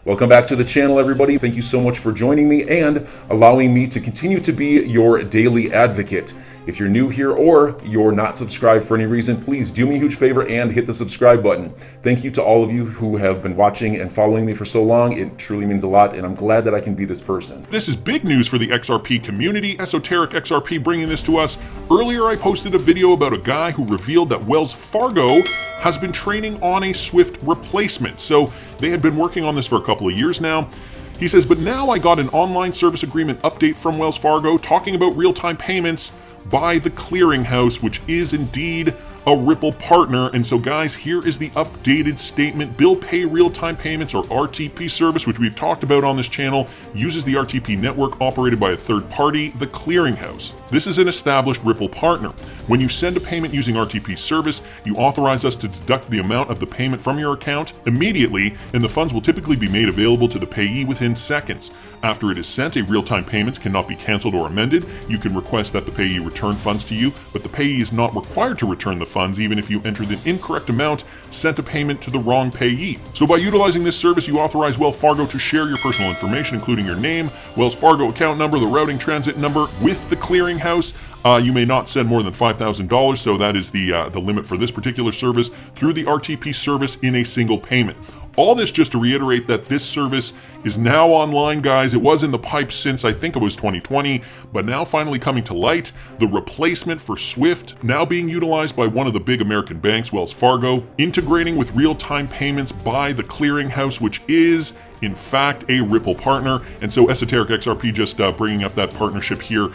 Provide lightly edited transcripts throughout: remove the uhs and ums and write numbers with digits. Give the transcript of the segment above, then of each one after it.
Welcome back to the channel, everybody. Thank you so much for joining me and allowing me to continue to be your daily advocate. If you're new here or you're not subscribed for any reason, please do me a huge favor and hit the subscribe button. Thank you to all of you who have been watching and following me for so long. It truly means a lot, and I'm glad that I can be this person. This is big news for the XRP community. Esoteric XRP bringing this to us. Earlier, I posted a video about a guy who revealed that Wells Fargo has been training on a SWIFT replacement. So they had been working on this for a couple of years now. He says, but now I got an online service agreement update from Wells Fargo talking about real-time payments by the clearinghouse, which is indeed a Ripple partner. And so guys, here is the updated statement. Bill Pay Real-Time Payments, or RTP service, which we've talked about on this channel, uses the RTP network operated by a third party, the clearinghouse. This is an established Ripple partner. When you send a payment using RTP service, you authorize us to deduct the amount of the payment from your account immediately, and the funds will typically be made available to the payee within seconds. After it is sent, a real-time payments cannot be canceled or amended. You can request that the payee return funds to you, but the payee is not required to return the funds even if you entered an incorrect amount, sent a payment to the wrong payee. So by utilizing this service, you authorize Wells Fargo to share your personal information, including your name, Wells Fargo account number, the routing transit number, with the clearinghouse. You may not send more than $5,000, so that is the limit for this particular service, through the RTP service in a single payment. All this just to reiterate that this service is now online, guys. It was in the pipe since I think it was 2020, but now finally coming to light. The replacement for SWIFT now being utilized by one of the big American banks, Wells Fargo, integrating with real-time payments by the clearinghouse, which is in fact a Ripple partner. And so Esoteric XRP just bringing up that partnership here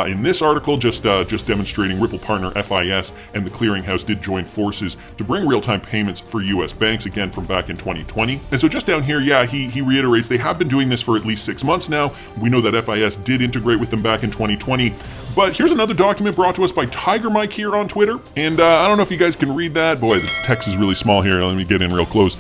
in this article, just demonstrating Ripple partner FIS and the clearinghouse did join forces to bring real-time payments for US banks, again from back in 2020. And so just down here, yeah, he reiterates they have been doing this for at least 6 months now. We know that FIS did integrate with them back in 2020. But here's another document brought to us by Tiger Mike here on Twitter. And I don't know if you guys can read that. Boy, the text is really small here. Let me get in real close.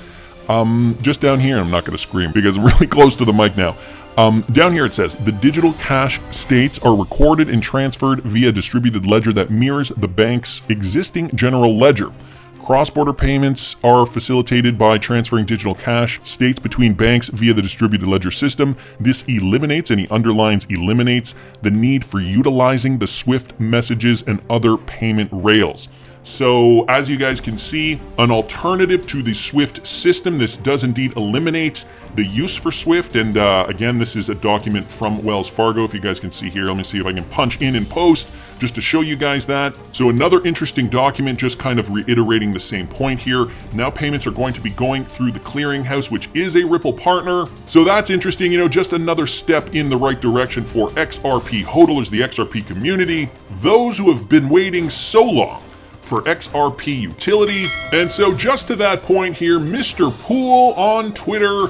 Just down here, I'm not going to scream because I'm really close to the mic now. Down here it says, the digital cash states are recorded and transferred via distributed ledger that mirrors the bank's existing general ledger. Cross-border payments are facilitated by transferring digital cash states between banks via the distributed ledger system. This eliminates, and he underlines eliminates, the need for utilizing the SWIFT messages and other payment rails. So as you guys can see, an alternative to the SWIFT system. This does indeed eliminate the use for SWIFT. And again, this is a document from Wells Fargo. If you guys can see here, let me see if I can punch in and post just to show you guys that. So another interesting document, just kind of reiterating the same point here. Now payments are going to be going through the clearinghouse, which is a Ripple partner. So that's interesting, you know, just another step in the right direction for XRP hodlers, the XRP community, those who have been waiting so long for XRP utility. And so just to that point here, Mr. Poole on Twitter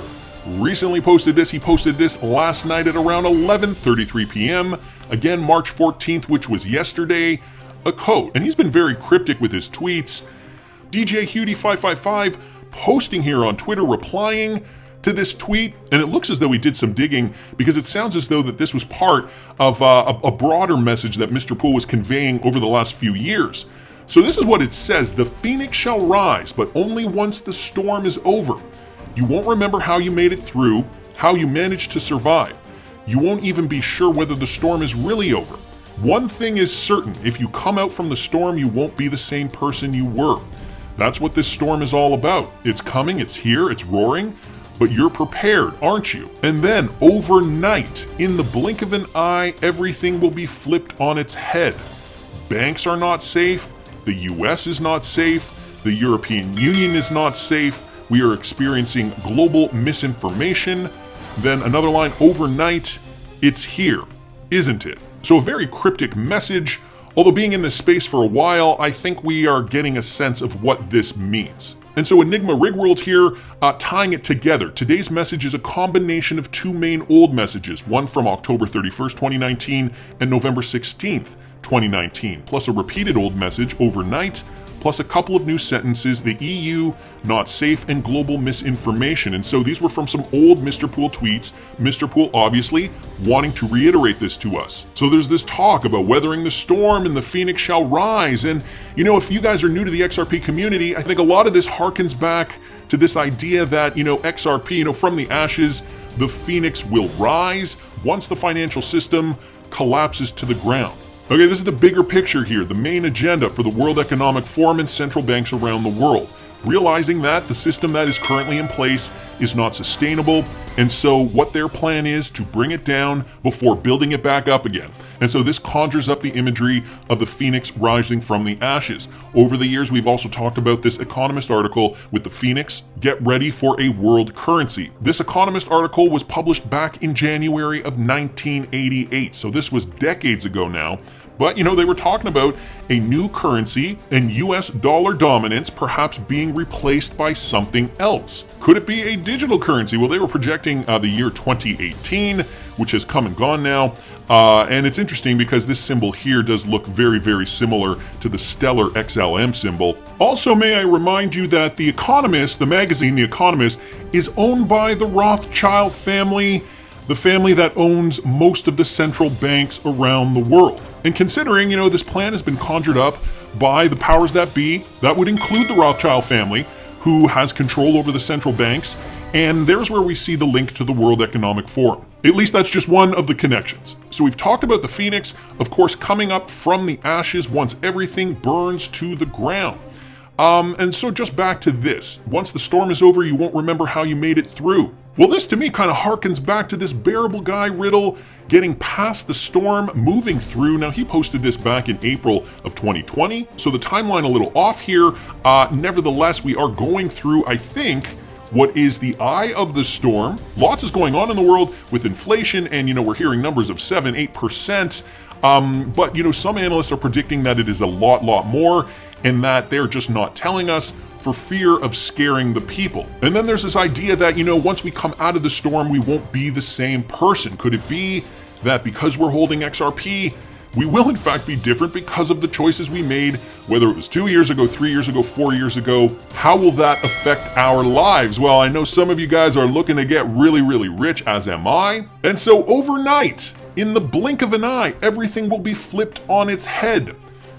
recently posted this. He posted this last night at around 11:33 p.m. Again, March 14th, which was yesterday, a code. And he's been very cryptic with his tweets. DJ Hudie555 posting here on Twitter, replying to this tweet, and it looks as though he did some digging because it sounds as though that this was part of a broader message that Mr. Poole was conveying over the last few years. So this is what it says: the phoenix shall rise, but only once the storm is over. You won't remember how you made it through, how you managed to survive. You won't even be sure whether the storm is really over. One thing is certain: if you come out from the storm, you won't be the same person you were. That's what this storm is all about. It's coming, it's here, it's roaring, but you're prepared, aren't you? And then overnight, in the blink of an eye, everything will be flipped on its head. Banks are not safe. The US is not safe. The European Union is not safe. We are experiencing global misinformation. Then another line, overnight, it's here, isn't it? So a very cryptic message. Although being in this space for a while, I think we are getting a sense of what this means. And so Enigma Rigworld here, tying it together. Today's message is a combination of two main old messages, one from October 31st, 2019 and November 16th, 2019, plus a repeated old message overnight, plus a couple of new sentences, the EU not safe and global misinformation. And so these were from some old Mr. Poole tweets. Mr. Poole obviously wanting to reiterate this to us. So there's this talk about weathering the storm and the phoenix shall rise. And if you guys are new to the XRP community, I think a lot of this harkens back to this idea that, XRP, from the ashes, the phoenix will rise once the financial system collapses to the ground. Okay, this is the bigger picture here, the main agenda for the World Economic Forum and central banks around the world. Realizing that the system that is currently in place is not sustainable, and so what their plan is to bring it down before building it back up again. And so this conjures up the imagery of the phoenix rising from the ashes. Over the years, we've also talked about this Economist article with the phoenix, get ready for a world currency. This Economist article was published back in January of 1988, so this was decades ago now. But, they were talking about a new currency and US dollar dominance perhaps being replaced by something else. Could it be a digital currency? Well, they were projecting the year 2018, which has come and gone now. And it's interesting because this symbol here does look very, very similar to the stellar XLM symbol. Also, may I remind you that The Economist, the magazine The Economist, is owned by the Rothschild family, the family that owns most of the central banks around the world. And considering, this plan has been conjured up by the powers that be, that would include the Rothschild family, who has control over the central banks, and there's where we see the link to the World Economic Forum. At least that's just one of the connections. So we've talked about the phoenix, of course, coming up from the ashes once everything burns to the ground. And so just back to this. Once the storm is over, you won't remember how you made it through. Well, this to me kind of harkens back to this bearable guy riddle, getting past the storm, moving through. Now, he posted this back in April of 2020, so the timeline a little off here. Nevertheless, we are going through, I think, what is the eye of the storm. Lots is going on in the world with inflation, and, we're hearing numbers of 7-8%. But, some analysts are predicting that it is a lot more, and that they're just not telling us for fear of scaring the people. And then there's this idea that, once we come out of the storm, we won't be the same person. Could it be that because we're holding XRP, we will in fact be different because of the choices we made, whether it was 2 years ago, 3 years ago, 4 years ago? How will that affect our lives? Well, I know some of you guys are looking to get really, really rich, as am I. And so overnight, in the blink of an eye, everything will be flipped on its head.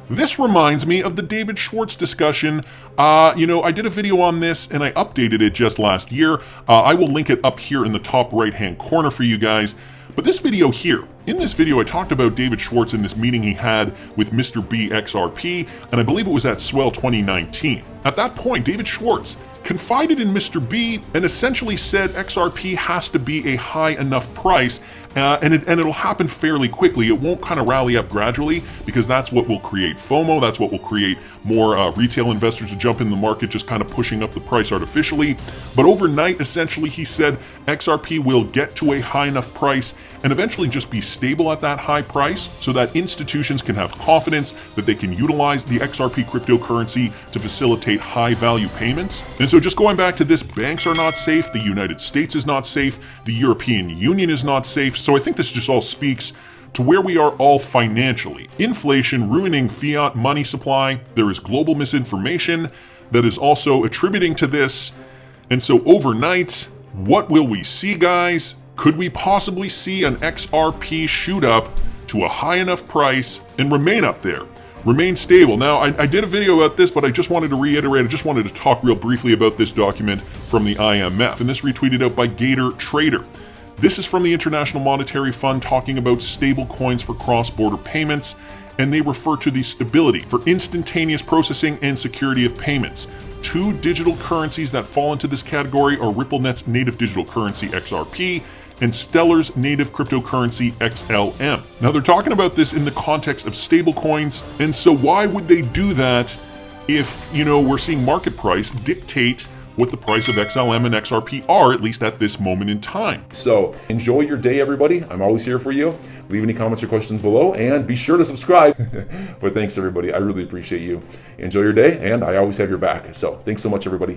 This reminds me of the David Schwartz discussion. I did a video on this and I updated it just last year. I will link it up here in the top right-hand corner for you guys. But this video here, in this video, I talked about David Schwartz in this meeting he had with Mr. B XRP, and I believe it was at Swell 2019. At that point, David Schwartz confided in Mr. B and essentially said XRP has to be a high enough price, and it'll happen fairly quickly. It won't kind of rally up gradually, because that's what will create FOMO. That's what will create more retail investors to jump in the market, just kind of pushing up the price artificially. But overnight, essentially, he said XRP will get to a high enough price and eventually just be stable at that high price, so that institutions can have confidence that they can utilize the XRP cryptocurrency to facilitate high value payments. And so just going back to this, banks are not safe, the United States is not safe, the European Union is not safe. So I think this just all speaks to where we are all financially. Inflation ruining fiat money supply. There is global misinformation that is also attributing to this. And so overnight, what will we see, guys? Could we possibly see an XRP shoot up to a high enough price and remain up there? Remain stable. Now, I did a video about this, but I just wanted to reiterate, I just wanted to talk real briefly about this document from the IMF, and this retweeted out by Gator Trader. This is from the International Monetary Fund talking about stable coins for cross-border payments, and they refer to the stability for instantaneous processing and security of payments. Two digital currencies that fall into this category are RippleNet's native digital currency XRP and Stellar's native cryptocurrency XLM. Now they're talking about this in the context of stablecoins, and so why would they do that if, we're seeing market price dictate what the price of XLM and XRP are, at least at this moment in time? So enjoy your day, everybody. I'm always here for you. Leave any comments or questions below, and be sure to subscribe. But thanks, everybody. I really appreciate you. Enjoy your day, and I always have your back. So thanks so much, everybody.